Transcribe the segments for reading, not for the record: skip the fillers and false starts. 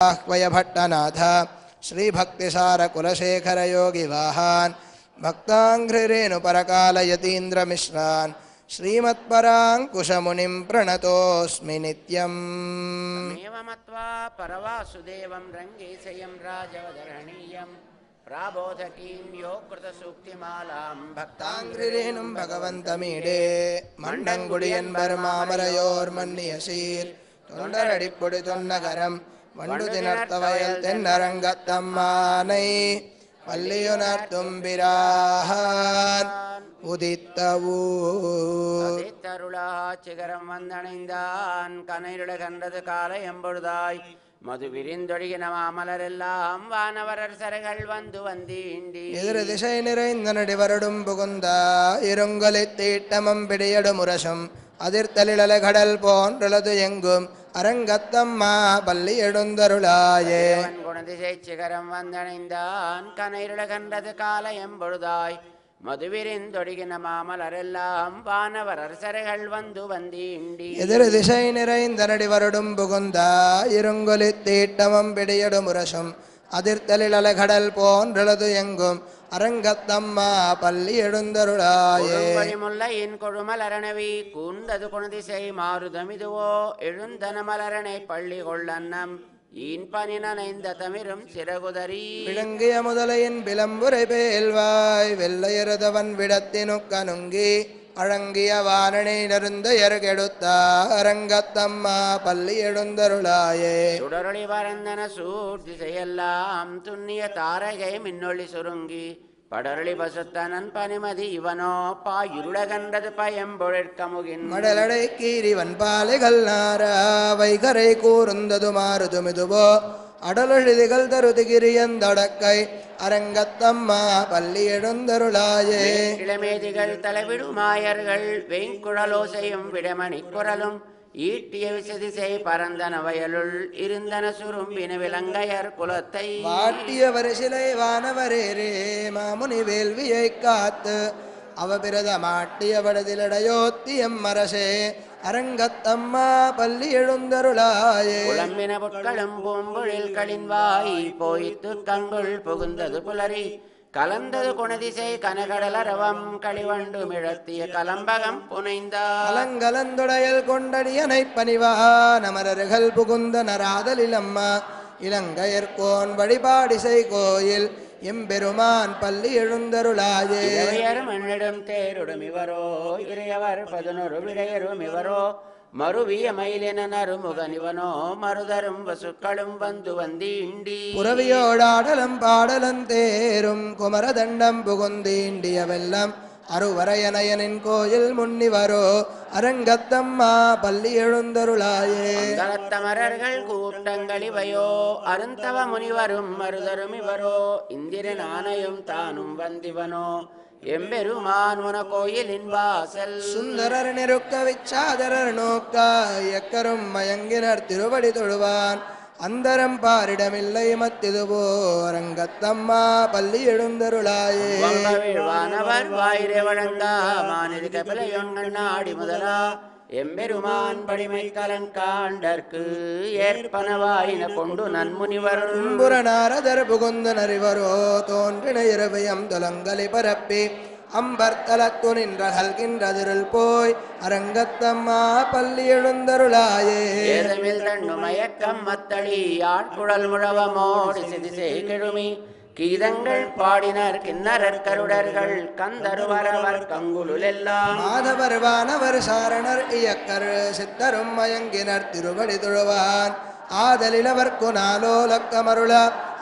आह्वय भट्टनाथ श्रीभक्तिसार कुलशेखर योगी वाहान् भक्ताङ्घ्रिरेणुपरकालयतीन्द्रमिश्रान् श्रीमत्पराङ्कुशमुनिं प्रणतोऽस्मि नित्यम्। तमेवमत्वा परवासुदेवं रङ्गेशयं राजवदरणीयं प्राबोधकीं यो कृतसूक्तिमालां भक्ताङ्घ्रिरेणुं भगवन्तमीडे मण्डङ्गुडियन्बर मामरयोर्मन्नियसीर् தொண்டரடிப்பொடி தொன்னகரம் வண்டுதினர்த்தவயல் தென்னரங்கத்தம்மானை பள்ளியுணர்த்தும்பிரான் உதித்தருளாச்சிகரம் வந்தணைந்தான் கனைருட கண்டது காலை எம்பொழுதாய் மது விரிந்தொழுகின மாமலரெல்லாம் வானவரர் சரைகள் வந்து வந்தீண்டி எதிர் திசை நிறைந்த நடிவருடும் புகுந்தா இருங்கொலி தீட்டமம் பிடியடு முரசும் அதிர்த்தலிழல கடல் போன்றலது எங்கும் அரங்கத்தம்மா பள்ளி எழுந்தருளாயே. குணதிசை சிகரம் வந்தணைந்தான் கனைருட கண்டது காலை எம்பொழுதாய் மதுவிரிந்தொடுகின மாமலரெல்லாம் வானவர் அரசர்கள் வந்து வந்தீண்டி எதிர் திசை நிறைந்த நடிவருடும் புகுந்தா இருங்கொலி தீட்டமம் பிடியடு முரசும் அதிர்த்தலிழல கடல் போன்றலது எங்கும் அரங்கத்தம்மா பள்ளி எழுந்தருளாயே. முல்லையின் கொழுமலரணவி கூந்தது குணதிசை மாறுதமிதுவோ எழுந்தன மலரணை பள்ளி கொள்ளன்னம் ஈன்பனி நனைந்த தமிரும் சிறகுதறி விளங்கிய முதலையின் விளம்புரை பேல்வாய் வெள்ளையருதவன் விடத்தினுக்கனுங்கி அழங்கிய வாரணை நருந்த எருகெடுத்தா அரங்கத்தம்மா பள்ளி எழுந்தருளாயே. சுடரொளி பரந்தன சூர் திசையெல்லாம் துண்ணிய தாரகை மின்னொளி சுருங்கி படரளி பசுத்தனன் பனிமதி இவனோ பாயிருட கண்டது பயம்பொழிற்கமுகின் மடலடை கீரிவன் பாலைகள் நாரா வைகரை கூர்ந்தது மாறுதுமிதுவோ அடலொழிதிகள் தருதிகிரியந்தொடக்கை அரங்கத்தம்மா பள்ளி எழுந்தருளாயே. இளமேதிகள் தலைவிடுமாயர்கள் வெங்குழலோசையும் விடமணி குரலும் ஈட்டிய விசதிசை பரந்தன வயலுள் இருந்தன சுரும்பின விலங்கையர் குலத்தை வாட்டிய வரிசிலை வானவரேரே மாமுனி வேள்வியை காத்து அவபிரத மாட்டிய வடதிலடையோத்தியம் அரசே அரங்கத்தம்மா பள்ளி எழுந்தருளாயே. புலம்பின புட்களும் பூம்பொழில் களின்வாய் போய்த்து கங்குள் புகுந்தது புலரி கலந்தது குணதிசை கனகடலரவம் களிவண்டு மிழத்திய கலம்பகம் புனைந்தார் அலங்கலந்துடையல் கொண்டடியனை பணிவா நமரர்கள் புகுந்த நராதலிலம்மா இலங்கையர்கோன் வழிபாடிசை கோயில் எம்பெருமான் பள்ளி எழுந்தருளாயே. மண்ணிடும் தேருடும் இவரோ இறையவர் 11 விடையரும் இவரோ மறுவிய மயிலின நறுமுகன் இவனோ மறுதரும் வசுக்களும் வந்து வந்தீண்டி புறவியோடாடலம் பாடலம் தேரும் குமரதண்டம் புகுந்தீண்டிய வெள்ளம் அருவரையனையனின் கோயில் முன்னிவரோ அரங்கத்தம்மா பள்ளி எழுந்தருளாயே. தமரர்கள் கூட்டங்கள் இவையோ அருந்தவ முனிவரும் மருதரும் இவரோ இந்திரன் ஆனையும் தானும் வந்திவனோ எம்பெருமான் உன கோயிலின் வாசல் சுந்தரர் நெருக்க விச்சாதரர் நோக்க எக்கரும் மயங்கினர் திருவடி தொழுவான் அந்தரம் பாரிடமில்லை மத்திதுவோ அரங்கத்தம்மா பள்ளி எழுந்தருளாயே. வானவர் வாயிரை வழங்கா மாநில கபிலையொன்னாடி முதலா எம்பெருமான் படிமை கலங்காண்டற்கு ஏற்பனவாயின கொண்டு நன்முனிவர் புறநாரதர் புகுந்த நரிவரோ தோன்றின இரவியம் தொலங்கலி பரப்பி அம்பர்த்தலத்து நின்றகல்கின்றதிருள் போய் அரங்கத்தம்மா பள்ளி எழுந்தருளாயே. ஏதமில் தண்ணு மயக்கம் மத்தளி ஆட்குழல் முழவமோடி சிதிசை கெழுமி கீதங்கள் பாடினர் கிண்ணறர் கருடர்கள் கந்தருவரவர் கங்குலுலெல்லாம் மாதவர் வானவர் சாரணர் இயக்கர் சித்தரும் மயங்கினர் திருவடி தொழுவான் ஆதலிலவர்க்கு நாலோலக்கமருள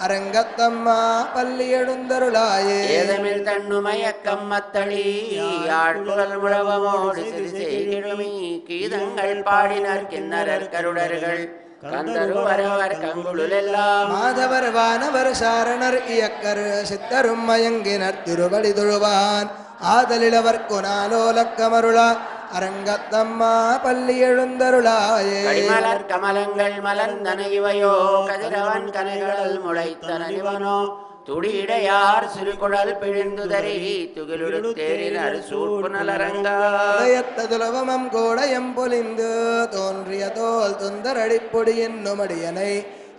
அரங்கத்தம்மா பள்ளி எழுந்தருளாயே. ஏதமில் தண்ணு மயக்கம் மத்தளி ஆட்குழல் முழவமோடி சிதிசை கெழுமி கீதங்கள் பாடினர் கிண்ணறர் கருடர்கள் கந்தருவரவர் கங்குலுலெல்லாம் மாதவர் வானவர் சாரணர் இயக்கர் சித்தரும் மயங்கினர் திருவடி தொழுவான் ஆதலிலவர்க்கு நாலோலக்கமருள அரங்கத்தம்மா பள்ளி எழுந்தருளாயே. கடிமலர் கமலங்கள் மலர்ந்தன இவையோ கதிரவன் கனைகள் முளைத்தன இவனோ துடியிடையார் சிறுகுழல் பிழிந்துதறி துகிலுடு தேரினர் சூழ்புணலரங்கத்துலவமம் கோடையம் பொலிந்து தோன்றிய தோல் துந்தரடிப்பொடி என்னும் அடியனை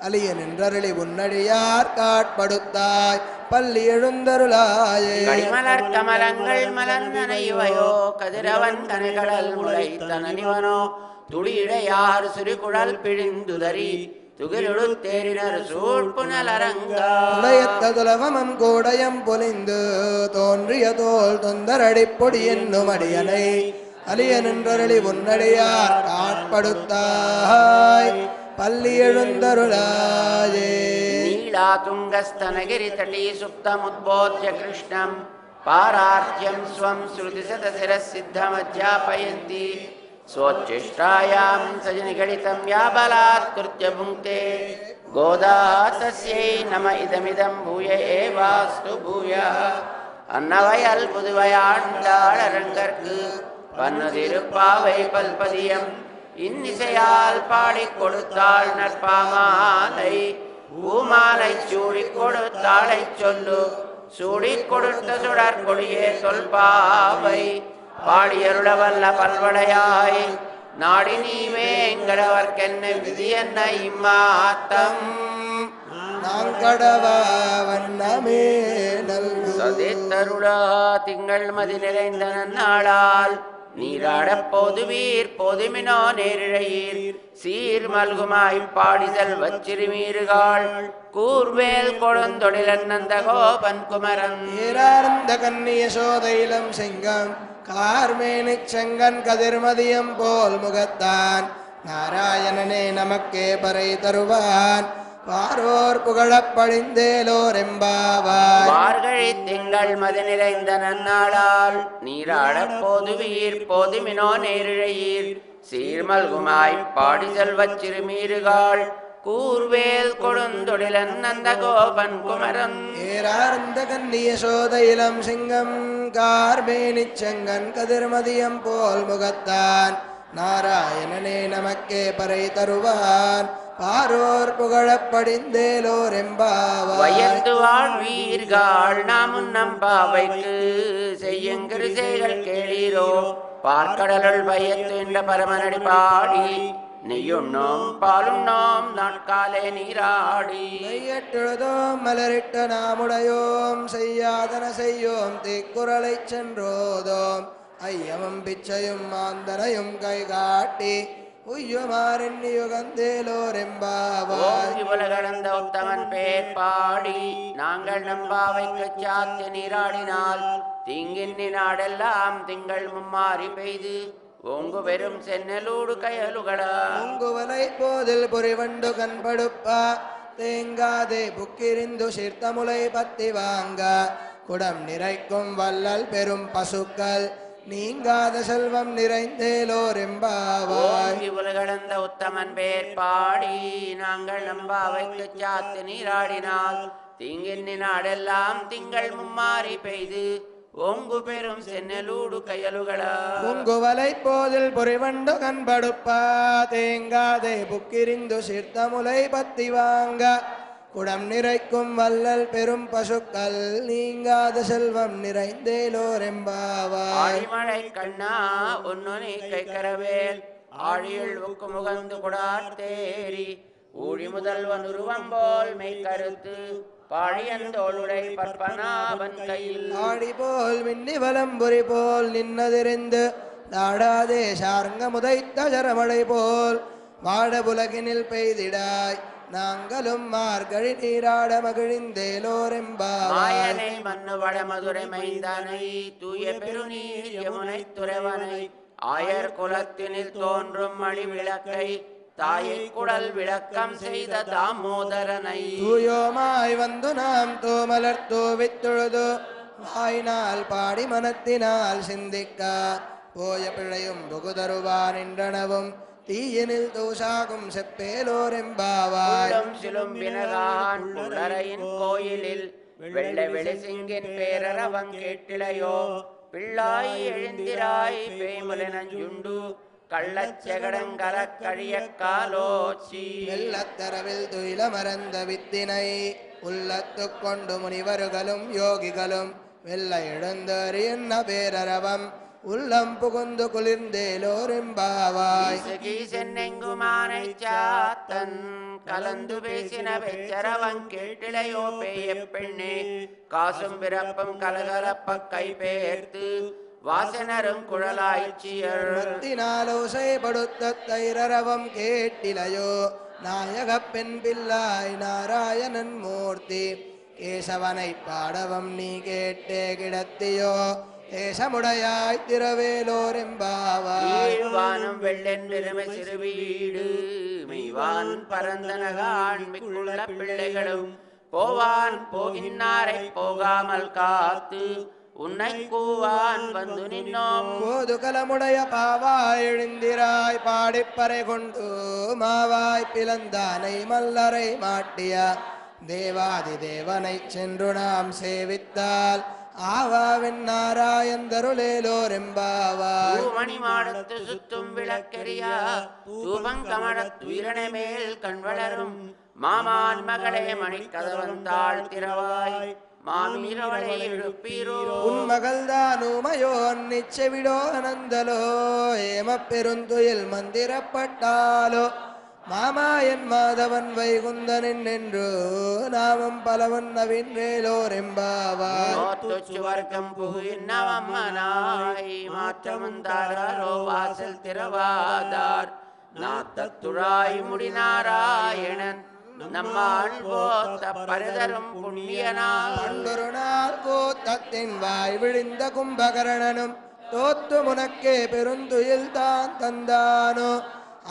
அலிய நின்றருளி உன்னடியார் காட்படுத்தாய் பள்ளி எழுந்தருளாயே கடிமலர் கமலங்கள் மலர்ந்தனையுவையோ கதிரவன் கனைகடல் முளைத்தனனிவனோ துடியிடையார் சிறுகுழல் பிழிந்துதறி துகிலொடு தேரினர் சூழ்புனலரங்கா துலவமம் கோடயம் பொலிந்து தோன்றிய தோல் தொந்தரடி பொடி என்னும் அடியனை அலிய நின்றருளி உன்னடியார் காட்படுத்தாய் பள்ளி எழுந்தருளாயே நீலா துங்கஸ்தனகிரி தட்டி சுப்தமுத்போத்ய கிருஷ்ணம் பாரார்த்தியம் ஸ்வம் ஸ்ருதி சதசிரசித்தமத்யாபயந்தி ஸ்வோச்சிஷ்டாயாம் சஜனிகடிதம் யாபலாத் கிருத்ய புங்க்தே கோதா தஸ்யை நம இதமிதம் பூய ஏவாஸ்து பூயः அன்னவயல் புதுவையாண்டாளரங்கற்கு பன்னுதிருப்பாவை பல்பதியம் இன்னிசையால் பாடிக் கொடுத்தாள் நற்பாமாலை பூமாலை சூடிக் கொடுத்தாளை சொல்லு சூடிக் கொடுத்த சுடற்கொடியே சொல்பாவை பாடியருளவல்ல பல்வடையாய் நாடி நீவே எங்கடவர்க்கென்ன விதி என்ன இம்மாத்தம் நாங்கடவா வண்ணமே நல்கு சதித்தருளா திங்கள் மதி நிறைந்த நன்னாளால் நீராடப் போதுவீர் போதுமினோ நேரிழையீர் சீர் மல்குமாய் பாடிதல் வச்சிறுமீறுகாள் கூர்வேல் கொழுந்தொழிலன் நந்த கோபன் குமரன் ஏரார்ந்த கன்னிய சோதையிலம் செங்கம் கார்மேனிச் செங்கன் கதிர்மதியம் போல் முகத்தான் நாராயணனே நமக்கே பறை தருவான் வாரோர் புகழப் பழிந்தேலோர் எம்பாவாய் மார்கழி திங்கள் மதி நிறைந்த நன்னாளால் நீராடப் போதுவீர் போதுமினோ நேரிழையீர் சீர்மல்குமாய் பாடிதல் வச்சிறுமீறுகாள் கூர்வேல் கொழுந்தொழிலன் நந்த கோபன் குமரன் ஏரார்ந்த கன்னிய சோதையிலம் சிங்கம் கார்மேனிச் செங்கன் கதிர்மதியம் போல் முகத்தான் நாராயணனே நமக்கே பறை தருவான் பாரோர் புகழப் படிந்தேலோர் எம்பாவாய் வயந்து வாழ்வீர்கள் நாமும் நம்பாவைக்கு செய்யுங்கிற செய்கள் கேளீரோ பார்க்கடலுள் பயத்துண்ட பரமனடி பாடி நெய்யுண்ணோம் பாலுண்ணோம் நாட்காலே நீராடி கையெட்டெழுதோம் மலரிட்ட நாமுடையோம் செய்யாதன செய்யோம் தீக்குறளைச் சென்றோதோம் ஐயமும் பிச்சையும் மாந்தனையும் கை காட்டி உய்யுமாறெண்ணி யுகந்தேலோர் எம்பாவாய் கடந்த உத்தமன் பேர் பாடி நாங்கள் நம்பாவைக்கு சாத்தி நீராடினால் தீங்கின்னி நாடெல்லாம் திங்கள் மும்மாறி பெய்து ஓங்கு வெறும் சென்னலூடு கயலுகளா பொங்குவலை போதில் பொறிவண்டு கண்படுப்பா தேங்காதே புக்கிரிந்து சீர்த்தமுலை பத்தி வாங்க குடம் நிறைக்கும் வள்ளல் பெரும் பசுக்கள் நீங்காத செல்வம் நிறைந்தேலோர் எம்பாவாய் கடந்த உத்தமன் பேர் பாடி நாங்கள் நம்பாவைக்கு சாத்து நீராடினால் தீங்கின்னி நாடெல்லாம் திங்கள் மும்மாறி பெய்து ஓங்கு பெரும் சென்னலூடு கயலுகளா பொங்குவலை போதில் பொறிவண்டு கண்படுப்பா தேங்காதே புக்கிரிந்து சீர்த்தமுலை பத்தி வாங்க குடம் நிறைக்கும் வள்ளல் பெரும் பசுக்கள் நீங்காத செல்வம் நிறைந்தேலோர் எம்பாவாய் மழை கண்ணா ஒன்னு கைக்கரவேல் ஆழியுள் உக்கு முகந்து குடார்த்தேரி ஊழி முதல்வன் உருவம் போல் மெய்கருத்து பாழியந்தோளுடை பற்பனாவன் கையில் ஆடி போல் மின்னி வலம்புரி போல் நின்னதிரிந்து நாடாதே சார்ங்க முதைத்த ஜரமழை போல் வாடபுலகினில் பெய்திடாய் நாங்களும் மார்கழி நீராட மகிழ்ந்தேலோர் எம்பாவாய் மண்ணு வட மதுரை மைந்தனை தூய பெருநீர் யமுனை துறவனை ஆயர் குலத்தினில் தோன்றும் மணி விளக்கை தாயை குடல் விளக்கம் செய்த தாமோதரனை தூயோமாய் வந்து நாம் தூமலர் தூவித்தொழுது வாயினால் பாடி மனத்தினால் சிந்திக்க போய பிழையும் புகுதருவான் என்றனவும் தீயினில் தூசாகும் செப்பேலோர் எம்பாவாய் சிலும்பினகான் புலரையின் கோயிலில் வெள்ளை வெளிசிங்கின் பேரரவன் கேட்டிலையோ பிள்ளாய் எழுந்திராய் பேய்முலை நஞ்சுண்டு கள்ளச்செகடங்கர கழிய காலோச்சி வெள்ளத்தரவில் துயில மறந்த வித்தினை உள்ளத்து கொண்டு முனிவர்களும் யோகிகளும் வெள்ள எழுந்தறி என்ன பேரரவம் உள்ளம் புகுந்து குளிர்ந்தேலோர் எம்பாவாய் சென்னெங்குமானை சாத்தன் கலந்து பேசின பெச்சரவன் கேட்டிலையோ பேய பெண்ணே காசும் பிறப்பும் கலகலப்ப கை பெயர்த்து வாசனரும் குழலாய்ச்சியர் மத்தினாலோசை படுத்த தைரரவம் கேட்டிலையோ நாயக பெண் பிள்ளாய் நாராயணன் மூர்த்தி கேசவனை பாடவம் நீ கேட்டே கிடத்தியோ தேசமுடையாய் திரவேலோர் எம்பாவாய் வானம் வெள்ளென் பெருமை சிறுவீடு மெய்வான் பரந்தனகான் மிக்குள்ள பிள்ளைகளும் போவான் போகின்னாரை போகாமல் காத்து உன்னை கூவான் வந்து நின்னோம் கோதுகலமுடைய பாவாய் எழுந்திராய் பாடிப்பறை கொண்டு மாவாய் பிளந்தானை மல்லரை மாட்டிய தேவாதி தேவனை சென்று நாம் சேவித்தால் ஆவாவின் நாராயந்தருளேலோர் எம்பாவாய் மணி மாடத்து சுத்தும் விளக்கெரியா தூபங்கமழத்துயிரணை மேல் கண் வளரும் மாமான் மகளே மணிக்கதவந்தாள் திரவாய் மாமீரவளை எழுப்பீரோ உன் மகள்தானுமையோ நிச்சவிடோ அனந்தலோ ஏம பெருந்துயில் மந்திரப்பட்டாலோ மாமாயன் மாதவன் வைகுந்தனின் என்று நாமம் பலவன் நவீன் வேலோர் எம்பாவாய் சுவர்க்கம் புகுயின்னவம்மனாய் மாற்றமுந்தாரோ வாசல் திரவாதார் நாத்தத்துழாய் முடிநாராயணன் நம்மாள் போத்த பரதரும் புண்ணியனால் பண்டொரு நாள் கூத்தத்தின் வாய் விழிந்த கும்பகரணனும் தோத்து முனக்கே பெருந்துயில் தான் தந்தானோ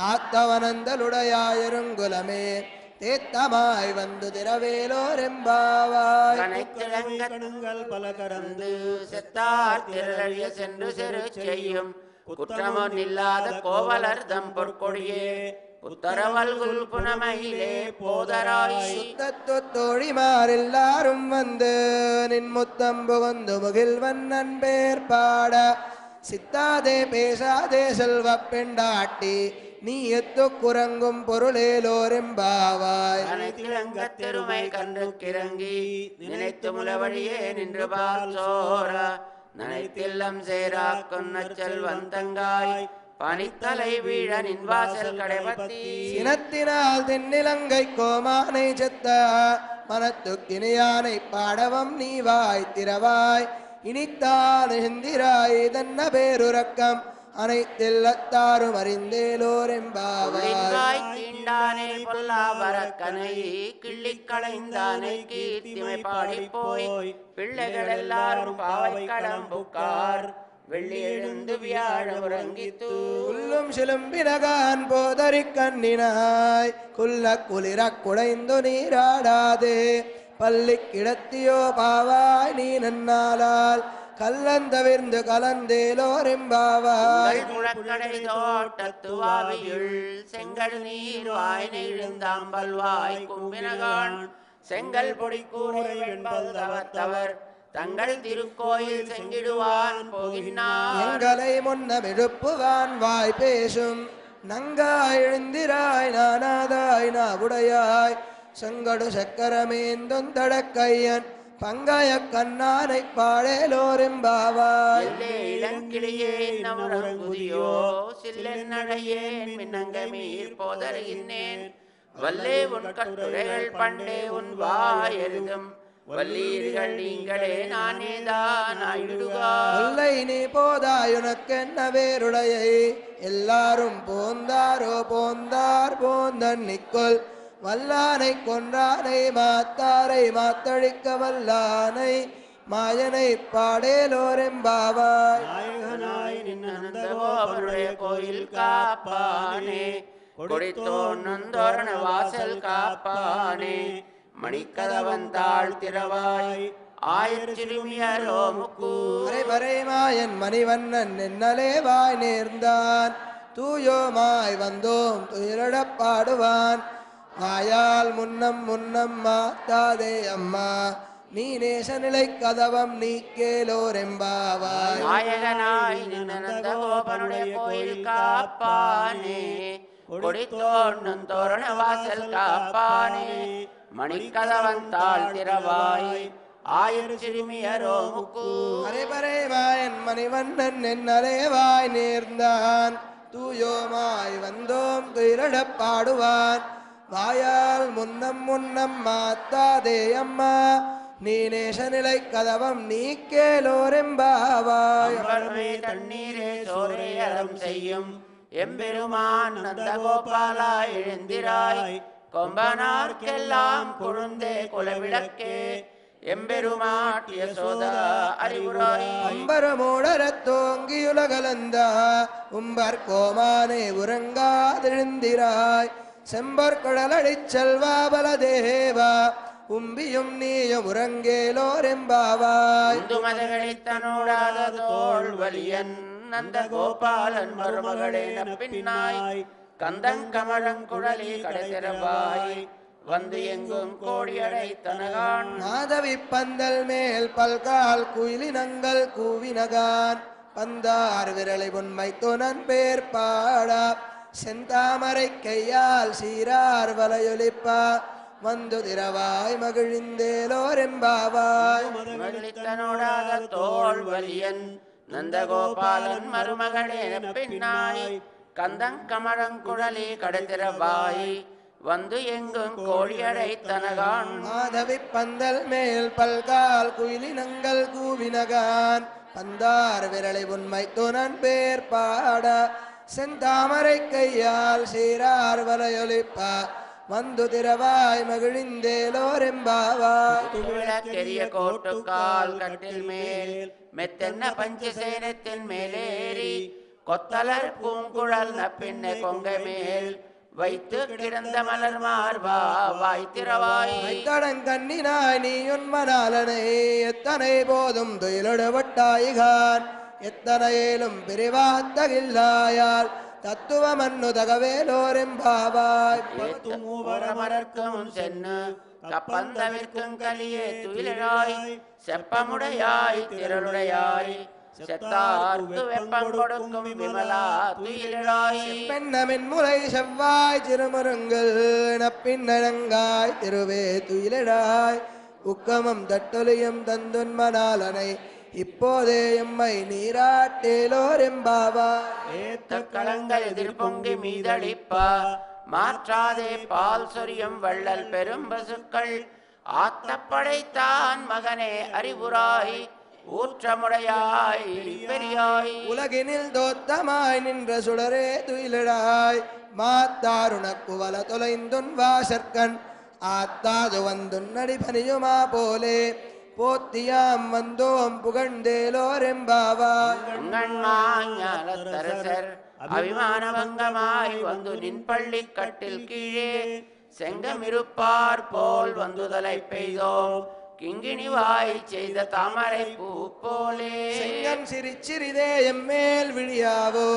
ஆத்தவனந்தலுடையாயிருங்குலமே தேத்தமாய் வந்து திரவேலோர் எம்பாவாய் கணங்கள் பல கறந்து செத்தார் திரளிய சென்று செரு செய்யும் குற்றமொன் இல்லாத கோவலர்தம் பொற்கொடியே உத்தரவல்குல் புனமையிலே போதராய் சுத்தத்து தோழிமாரெல்லாரும் வந்து நின் முத்தம் புகுந்து முகில்வன் நண்பேர் பாட சித்தாதே பேசாதே செல்வ பெண்டாட்டி நீ எத்து குரங்கும் பொருளேலோர் எம்பாவாய் அனைத்திலங்கத்தெருமை கன்று கிறங்கி நினைத்து முலவழியே நின்று பாசோர நனைத்தில்லம் சேரா கொன்ன செல்வந்தங்காய் பனித்தலை வீழ நின் வாசல் கடைபத்தி சினத்தினால் தென்னிலங்கை கோமானை செத்த மனத்துக்கினியானை பாடவம் நீ வாய் திரவாய் இனித்தான் எந்திராய் தன்ன பேருறக்கம் அனைத்தில்லத்தாரும் அறிந்தேலோர் எம்பாவாய் தீண்டானே பொல்லாவரக்கனை கிள்ளி களைந்தானை கீர்த்திமை பாடி போய் பிள்ளைகள் எல்லாரும் பாவை கடம்புக்கார் வெள்ளி எழுந்து வியாழ உறங்கித்து உள்ளும் சிலும்பினகான் போதறி கண்ணினாய் குல்ல குளிர குடைந்து நீராடாதே பள்ளி கிடத்தியோ பாவாய் நீ நன்னாளால் கல்லந்தவிர்ந்து கலந்தேலோர் எம்பாவாய் முழக்கடை தோட்டத்துவாவியுள் செங்கல் நீர் வாய் நெழுந்தாம்பல் வாய் கும்பினகான் செங்கல் பொடி கூரை வெண்பல் தவத்தவர் தங்கள் திருக்கோயில் செங்கிடுவான் போகினார் எங்களை முன்னம் எழுப்புவான் வாய் பேசும் நங்காய் எழுந்திராய் நானாதாய் நாவுடையாய் செங்கடு சக்கரமேந்தொந்தடக்கையன் பங்காய கண்ணானை பாடேலோர் எம்பாவாய் இளங்கிளியே நம்முதியோ சில்லென்னழையேன் மின்னங்க மீர் போதருகின்றேன் வல்லே உன் கட்டுரைகள் பண்டே உன் வாயெழுதும் வல்லீர்கள் நீங்களே நானேதான் இல்லை நீ போதாயுனக்கென்ன வேருடையை எல்லாரும் போந்தாரோ போந்தார் போந்தன்னிக்கொல் வல்லானை கொன்றானை மாத்தாரை மாத்தழிக்க வல்லானை மாயனை பாடேலோர் எம்பாவாய் நாயகனாய் நின்னந்தோபனுடைய கோயில் காப்பானே கொடித்தோன் நந்தோரண வாசல் காப்பானே மணிக்கதவந்தாள் திரவாய் ஆயிரச்சிறுமியரோ முக்கு வரை மாயன் மணிவண்ணன் நின்னலே வாய் நேர்ந்தான் தூயோமாய் வந்தோம் துயிரடப் பாடுவான் வாயால் முன்னம் முன்னம் மாத்தாதே அம்மா நீ நேசநிலை கதவம் நீக்கேலோர் எம்பாவாய் நாயகனாய் நின்னந்தோபனுடைய கோயில் காப்பானே கொடித்தோன் நந்தோரண வாசல் காப்பானே மணிக்கதவந்தாள் திரவாய் ஆயிரச்சிறுமியரோ முக்கு அரைபறை வாயன் மணிவண்ணன் நின்னலே வாய் நேர்ந்தான் தூயோமாய் வந்தோம் துயிரடப் பாடுவான் வாயால் முன்னம் முன்னம் மாத்தாதே அம்மா நீ நேசநிலை கதவம் நீ கேளோரெம்பாவாய். அம்பருமே தண்ணீரே சோரே அறம் செய்யும் எம்பெருமான் நந்தகோபாலா எழுந்திராய் கொம்பனார்க்கெல்லாம் கொழுந்தே குலவிளக்கே எம்பெருமாட் யசோதா அறிவுராய். அம்பரமோடரத் தோங்கியுலகலந்த உம்பர் கோமானே உறங்காதெழுந்திராய் செம்பற்கடலடிச் செல்வா பலதேவா உம்பியும் நீயும் உறங்கேலோரெம்பாவாய். மதகளித்தனோடாத தோல் வலியன் நந்த கோபாலன் மருமகளேன பின்னாய் கந்தங்கமழங்குழலி கடைதிரவாய் வந்து எங்கும் கோடியடை தனகான். மாதவி பந்தல் மேல் பல்கால் குயிலினங்கள் கூவினகான் பந்தார் விரலை உண்மை துணன் பேர் பாடா செந்தாமரை கையால் சீரார் வலையொலிப்பா வந்து திரவாய் மகிழ்ந்தேலோரெம்பாவாய். மகிழ்த்தனோடாத தோல் வலியன் நந்தகோபாலன் மருமகளேன பின்னாய் கந்தங்கமழங்குழலி கடைதிரவாய் வந்து எங்கும் கோழியடை தனகான். மாதவி பந்தல் மேல் பல்கால் குயிலினங்கள் கூவினகான் பந்தார் விரலை உண்மை துணன் பேர் பாட செந்தாமரை கையால் சீரார் வலையொலிப்பா வந்து திரவாய் மகிழ்ந்தேலோரெம்பாவாய். விளக்கெரிய கோட்டுக்கால் கட்டில் மேல் மெத்தென்ன பஞ்சசேனத்தின் மேலேறி கொத்தலர் பூங்குழல் நப்பின்னை கொங்கை மேல் வைத்து கிடந்த மலர் மார்பா வாய்த்திரவாய். வைத்தடங்கண்ணினாய் நீ உன்மனாலனை எத்தனை போதும் துயிலொடுவட்டாயிகான் எத்தனையிலும் பிரிவாத்தகில்லாயால் தத்துவமன்னு தகவேலோரெம்பாவாய். மரர்க்கும் சென்னு கப்பந்தவிற்கும் கலியே துயிலாய் செப்பமுடையாய் திரளுடையாய் செத்தார்க்கு வெப்பம் கொடுக்கும் விமலா துயிலாய். பெண்ணமின் முறை செவ்வாய் திருமுருங்கள் நப்பின்னழங்காய் திருவே துயிலடாய் உக்கமும் தட்டொலியும் தந்துன்மனாலனை இப்போதே எம்மை நீராட்டேலோரெம்பாவாய். ஏத்த களங்கள் எதிர்பொங்கி மீதளிப்பா மாற்றாதே பால் சொரியும் வள்ளல் பெரும் பசுக்கள் ஆத்தப்படைத்தான் மகனே அறிவுராய் ஊற்றமுடையாய் பெரியாய். உலகினில் தோத்தமாய் நின்ற சுடரே துயிலடாய் மாத்தாருணக்கு வல தொலைந்துன் வாசற்கண் ஆத்தாது வந்துன் நடிபனியுமா போலே போத்தியாம் வந்தோம் புகழ்ந்தேலோரெம்பாவாய். ஞானத்தரசர் அபிமானபங்கமாய் வந்து நின் பள்ளி கட்டில் கீழே செங்கமிருப்பார் போல் வந்துதலை பெய்தோம் கிங்கிணிவாய் செய்த தாமரை பூ போலே. செங்கன் சிரிச்சிறிதே எம்மேல் விழியாவோ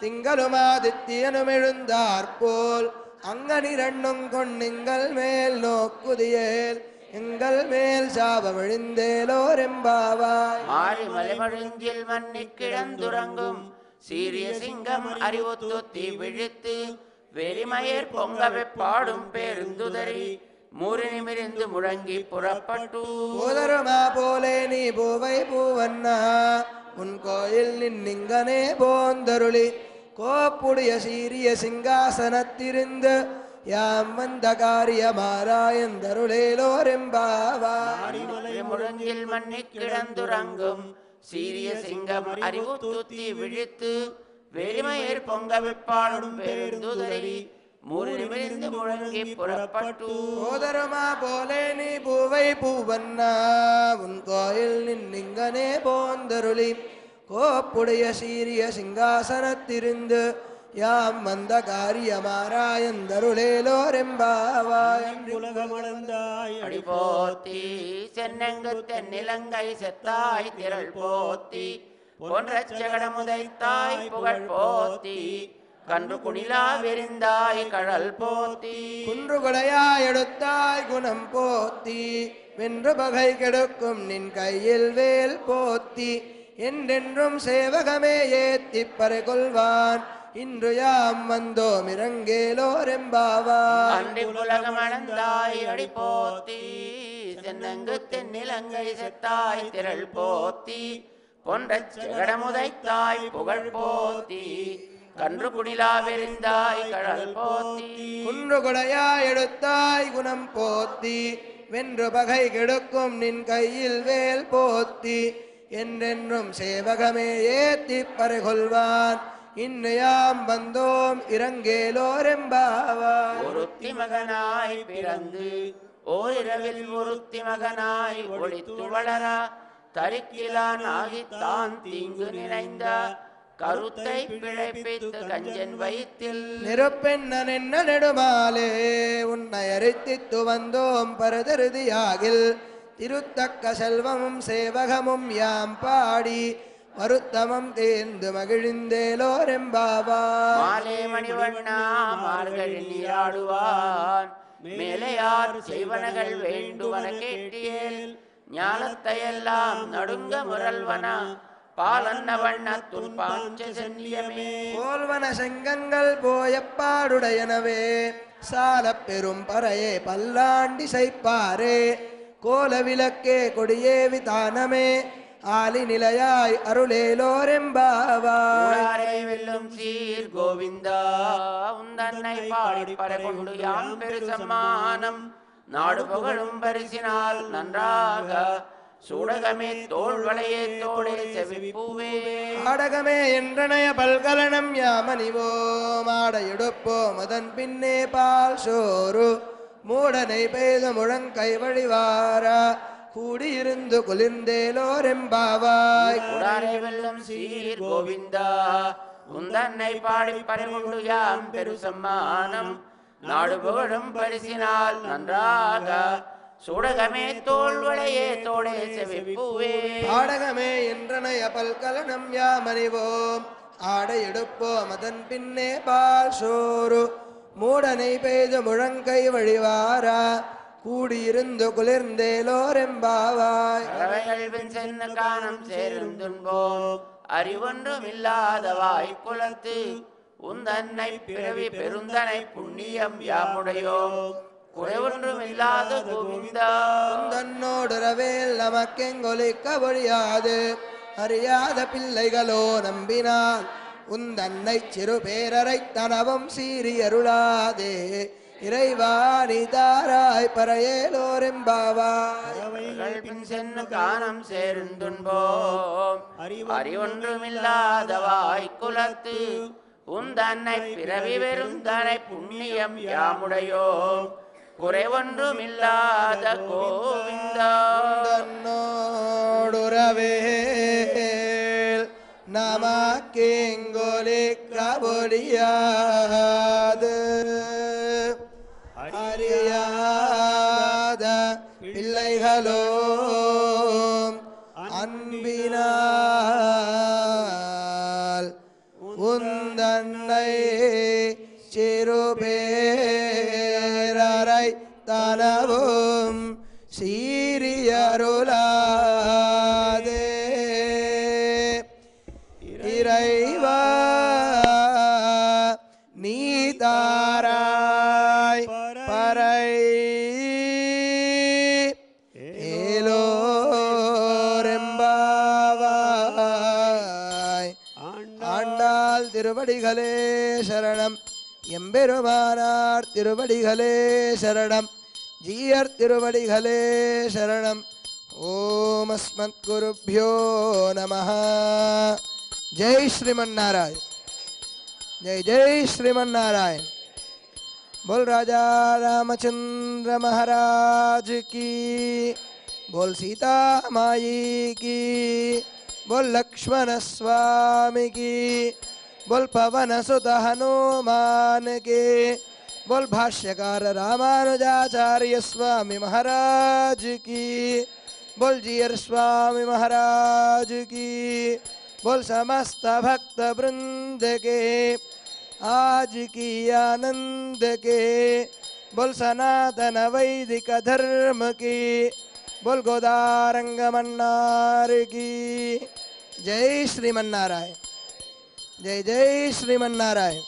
திங்களுமாதித்யனும் எழுந்தார் போல் அங்கனிரண்டும் கொண்டிங்கள் மேல் நோக்குதியேல் எங்கள் மேல் சாபமிழிந்தேலோரெம்பாவாய். மாறி மலைமழுஞ்சில் மன்னி கிடந்துறங்கும் சீரிய சிங்கம் அறிவுத்துத்தி விழித்து வெறிமயர் பொங்கவை பாடும் பேருந்துதறி மூறி நிமிர்ந்து முழங்கி புறப்பட்டு போதருமா போலே நீ பூவை பூவண்ணா உன் கோயில் நின்னிங்கனே போந்தருளி கோப்புடைய சீரிய சிங்காசனத்திருந்து யாம் வந்த காரியமாராயந்தருளேலோரெம்பாவாய். முழங்கில் மன்னி கிடந்துறங்கும் சீரிய சிங்கம் அறிவு தூத்தி விழித்து வெறிமயர் பொங்கவை பாடும் பேருந்துதறி மூறி நிமிர்ந்து முழங்கி புறப்பட்டு போதருமா போலே நீ பூவை பூவண்ணா உன் கோயில் நின்னிங்கனே போந்தருளி கோப்புடைய சீரிய சிங்காசனத்திருந்து யாம் வந்த காரியமாராயந்தருளேலோரெம்பாவாய். உலகமளந்தாய் அடி போத்தி சென்னங்கு தென்னிலங்கை செத்தாய் திரள் போத்தி போன்ற ஜெகடமுதைத்தாய் புகழ் போத்தி கன்று குணிலா விரிந்தாய் கடல் போத்தி குன்றுகுடையாய் எடுத்தாய் குணம் போத்தி வென்று பகை கெடுக்கும் நின் கையில் வேல் போத்தி என்றென்றும் சேவகமே ஏத்திப் பறை கொள்வான் இன்று யாம் வந்தோம் இறங்கேலோரெம்பாவாய். அன்றி உலகமளந்தாய் அடி போத்தி சென்னங்கு தென்னிலங்கை செத்தாய் திரள் போத்தி போன்ற ஜெகடமுதைத்தாய் புகழ் போத்தி கன்று குடிலாவெறிந்தாய் கடல் போத்தி குன்று குடையாய் எடுத்தாய் குணம் போத்தி வென்று பகை கெடுக்கும் நின் கையில் வேல் போத்தி என்றென்றும் சேவகமே ஏத்தி பறைகொள்வான் இன்னுயாம் வந்தோம் இரங்கேலோரெம்பாவாய். ஒருத்தி மகனாய் பிறந்து ஓரிரவில் ஒருத்தி மகனாய் ஒளித்து வளரா தரிக்கிலான் ஆகித்தான் தீங்கு நினைந்த கருத்தை பிழைப்பித்து கஞ்சன் வயிற்றில் நெருப்பெண்ணன் என்ன நெடுமாலே உன்னை அரித்தித்து வந்தோம் பரதருதியாகில் திருத்தக்க செல்வமும் சேவகமும் யாம் பாடி மருத்தமம் தேர்ந்து மகிழ்ந்தேலோரெம்பாவாய். மாலே மணிவண்ணா மார்கழி நீராடுவான் மேலையார் செய்வனகள் வேண்டுவன கேட்டியேல் ஞானத்தையெல்லாம் நடுங்க முரல்வன பாலன்ன வண்ண துன்பாஞ்ச சென்னியமே போல்வன செங்கங்கள் போயப்பாடுடையனவே சால பெரும் பறையே பல்லாண்டி சைப்பாரே கோல விளக்கே கொடியே விதானமே ஆலி நிலையாய் அருளேலோரெம்பாவாய். வெல்லும் சீர் கோவிந்தா உந்தன்னை பாடி பறைகொண்டு யாம் பெரு சம்மானம் நாடு புகழும் பரிசினால் நன்றாக சூடகமே தோள்வளையே தோடே செவிப்பூவே ஆடகமே என்றனைய பல்கலனம் யாமணிவோம் ஆட எடுப்போம் அதன் பின்னே பால் சோறு மூடனை பெய்த முழங்கை வழிவாரா கூடியிருந்து குளிர்ந்தேலோரெம்பாவாய். கூடாரே வெல்லும் சீர் கோவிந்தா உந்தன்னை பாடி பறைகொண்டு யாம் பெரு சம்மானம் நாடு புகழும் பரிசினால் நன்றாக சூடகமே தோள்வளையே தோடே செவிப்பூவே ஆடகமே என்றனைய பல்கலனம் யாமணிவோம் ஆட எடுப்போம் அதன் பின்னே பால் சோறு மூடனை பெய்து முழங்கை வழிவாரா கூடியிருந்து குளிர்ந்தேலோரெம்பாவாய். பறவைகள் சென்று காணம் சேரும் துன்போம் அறிவொன்றும் இல்லாத வாய்க்குலத்து உந்தன்னை பிறவி பெருந்தனை புண்ணியம் யாமுடையோ குறைவொன்றும் இல்லாத கோவிந்தா தன்னோடுறவேல் நமக்கெங்கொலிக்க ஒழியாது அறியாத பிள்ளைகளோ நம்பினால் உந்தன்னை சிறு பேரரை தனவும் சீரியருளாதே இறைவாணி தாராய் பறையேலோரெம்பாவாய். பின் சென்று காணம் சேரும் துன்போம் அறிவொன்றுமில்லாத வாய்க்குலத்து உந்தன்னை பிறவி பெருந்தனை புண்ணியம் யாமுடையோ குறைவொன்றுமில்லாத கோவிந்தா தன்னோடுறவேல் நமக்கெங்கொலிக்க ஒழியாது அறியாத பிள்ளைகளோ அன்பினால் உந்தன்னை சிறுபேரரை தனவும் சீரியருளாதே இறைவா நீ தாராய் பறை ஏலோரெம்பாவாய். ஆண்டாள் திருவடிகளே சரணம் எம்பெருமானார் திருவடிகளே சரணம் ஜீயர் திருவடிகளே சரணம். ஓம் அஸ்மத் குருभ्यो நமः. ஜெய் ஸ்ரீமன்னாராயண். जय जय श्रीमन्नारायण. बोल राजा रामचंद्र महाराज की, बोल सीता माई की, बोल लक्ष्मण स्वामी की, बोल पवन सुत हनुमान के, बोल भाष्यकार रामानुजाचार्य स्वामी महाराज की, बोल जीयर स्वामी महाराज की, बोल समस्त भक्त वृंद के आज की आनंद के, बोल सनातन वैदिक धर्म की, बोल गोदारंग मन्नार की. जय श्रीमन्नारायण. जय जय श्रीमन्नारायण.